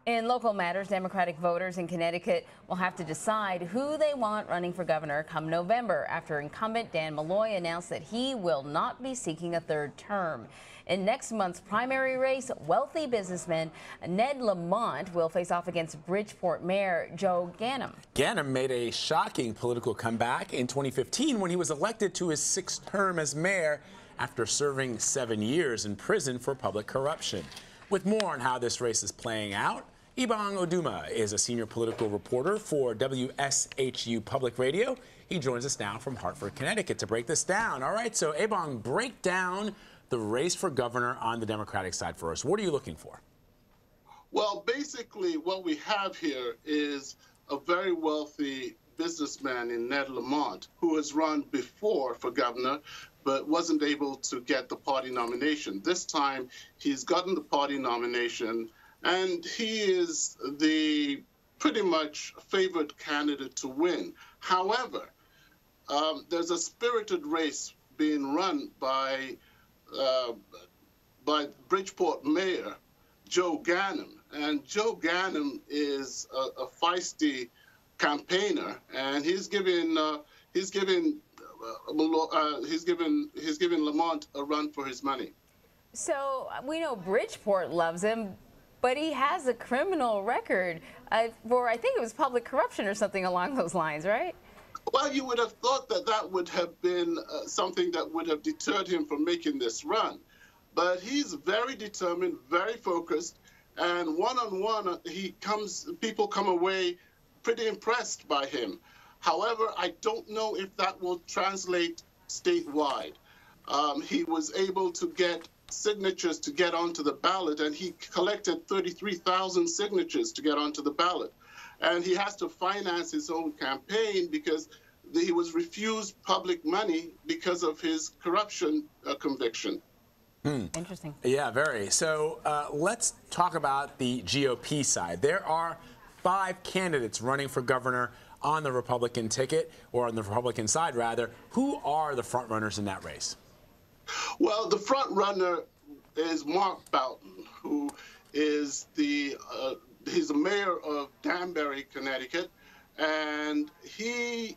In local matters, Democratic voters in Connecticut will have to decide who they want running for governor come November after incumbent Dan Malloy announced that he will not be seeking a third term. In next month's primary race, wealthy businessman Ned Lamont will face off against Bridgeport Mayor Joe Ganim. Ganim made a shocking political comeback in 2015 when he was elected to his sixth term as mayor after serving 7 years in prison for public corruption. With more on how this race is playing out, Ebong Udoma is a senior political reporter for WSHU Public Radio. He joins us now from Hartford, Connecticut to break this down. All right, so Ebong, break down the race for governor on the Democratic side for us. What are you looking for? Well, basically what we have here is a very wealthy businessman in Ned Lamont who has run before for governor but wasn't able to get the party nomination. This time he's gotten the party nomination, and he is the pretty much favored candidate to win. However, there's a spirited race being run by Bridgeport Mayor Joe Ganim, and Joe Ganim is a feisty campaigner, and he's giving Lamont a run for his money. So we know Bridgeport loves him, but he has a criminal record for, I think it was public corruption or something along those lines, right? Well, you would have thought that that would have been something that would have deterred him from making this run. But he's very determined, very focused, and one-on-one, people come away pretty impressed by him. However, I don't know if that will translate statewide. He was able to get signatures to get onto the ballot, and he collected 33,000 signatures to get onto the ballot. And he has to finance his own campaign because he was refused public money because of his corruption conviction. Interesting. Yeah, very. So let's talk about the GOP side. There are 5 candidates running for governor on the Republican ticket, or on the Republican side, rather. Who are the front runners in that race? Well, the front runner is Mark Boughton, who is he's the mayor of Danbury, Connecticut, and he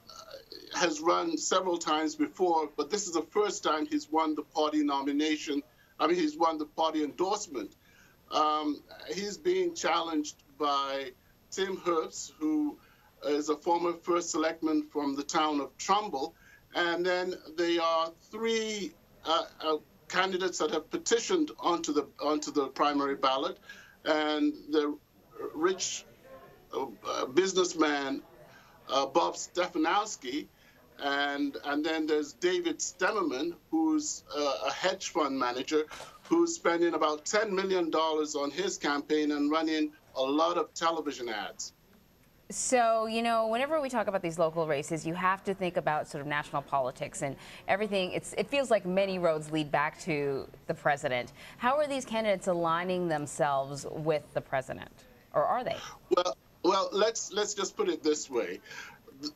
has run several times before, but this is the first time he's won the party nomination. I mean, he's won the party endorsement. He's being challenged by Tim Herbst, who is a former first selectman from the town of Trumbull, and then there are 3 candidates that have petitioned onto the primary ballot, and the rich businessman Bob Stefanowski, and then there's David Stemmerman, who's a hedge fund manager, who's spending about $10 million on his campaign and running a lot of television ads. So, you know, whenever we talk about these local races, you have to think about sort of national politics and everything. It feels like many roads lead back to the president. How are these candidates aligning themselves with the president, or are they? Well, let's just put it this way.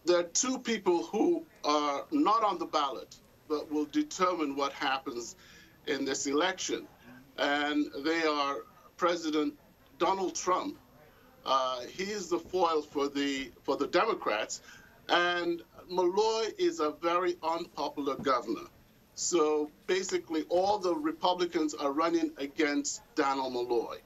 There are 2 people who are not on the ballot but will determine what happens in this election, and they are President Donald Trump. He's the foil for the Democrats, and Malloy is a very unpopular governor. So basically, all the Republicans are running against Daniel Malloy.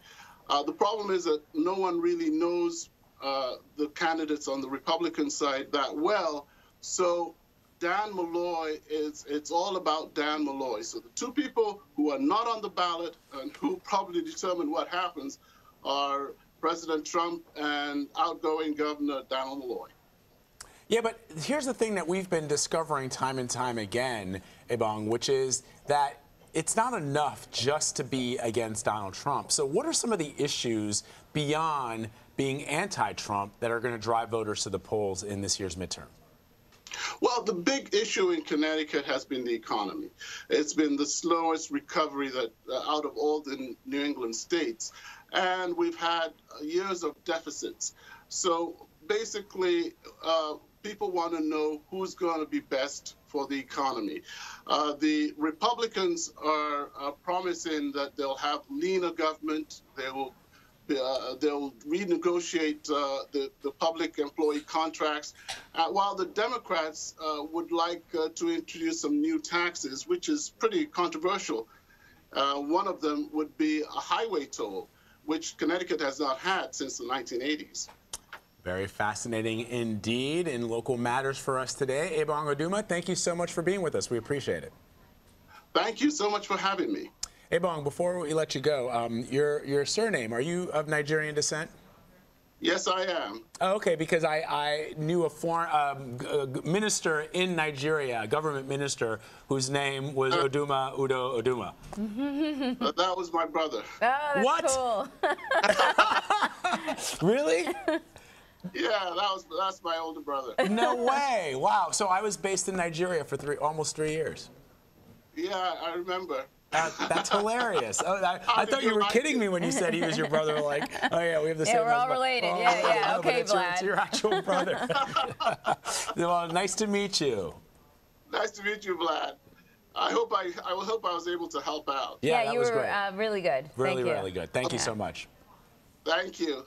The problem is that no one really knows the candidates on the Republican side that well. So Dan Malloy it's all about Dan Malloy. So the 2 people who are not on the ballot and who probably determine what happens are President Trump and outgoing Governor Daniel Malloy. Yeah, but here's the thing that we've been discovering time and time again, Ebong, which is that it's not enough just to be against Donald Trump. So what are some of the issues beyond being anti-Trump that are going to drive voters to the polls in this year's midterm? Well, the big issue in Connecticut has been the economy. It's been the slowest recovery that out of all the New England states. And we've had years of deficits. So basically, people want to know who's going to be best for the economy. The Republicans are promising that they'll have leaner government, they will They'll renegotiate the public employee contracts, while the Democrats would like to introduce some new taxes, which is pretty controversial. One of them would be a highway toll, which Connecticut has not had since the 1980s. Very fascinating indeed in local matters for us today. Ebong Udoma, thank you so much for being with us. We appreciate it. Thank you so much for having me. Ebong, before we let you go, your surname, are you of Nigerian descent? Yes, I am. Oh, okay, because I knew a foreign minister in Nigeria, a government minister, whose name was Udoma Udo Udoma. That was my brother. Oh, that's cool. Really? Yeah, that's my older brother. No way. Wow. So I was based in Nigeria for almost 3 years. Yeah, I remember. That's hilarious. Oh, I thought you were kidding me when you said he was your brother. Like, oh yeah, we have the same. Yeah, we're all related. Oh, Yeah. no, Okay, Vlad. It's your actual brother. Well, nice to meet you. Nice to meet you, Vlad. I hope I was able to help out. Yeah, that you was were great. Really good. Really, Thank you. really good. Thank you so much. Thank you.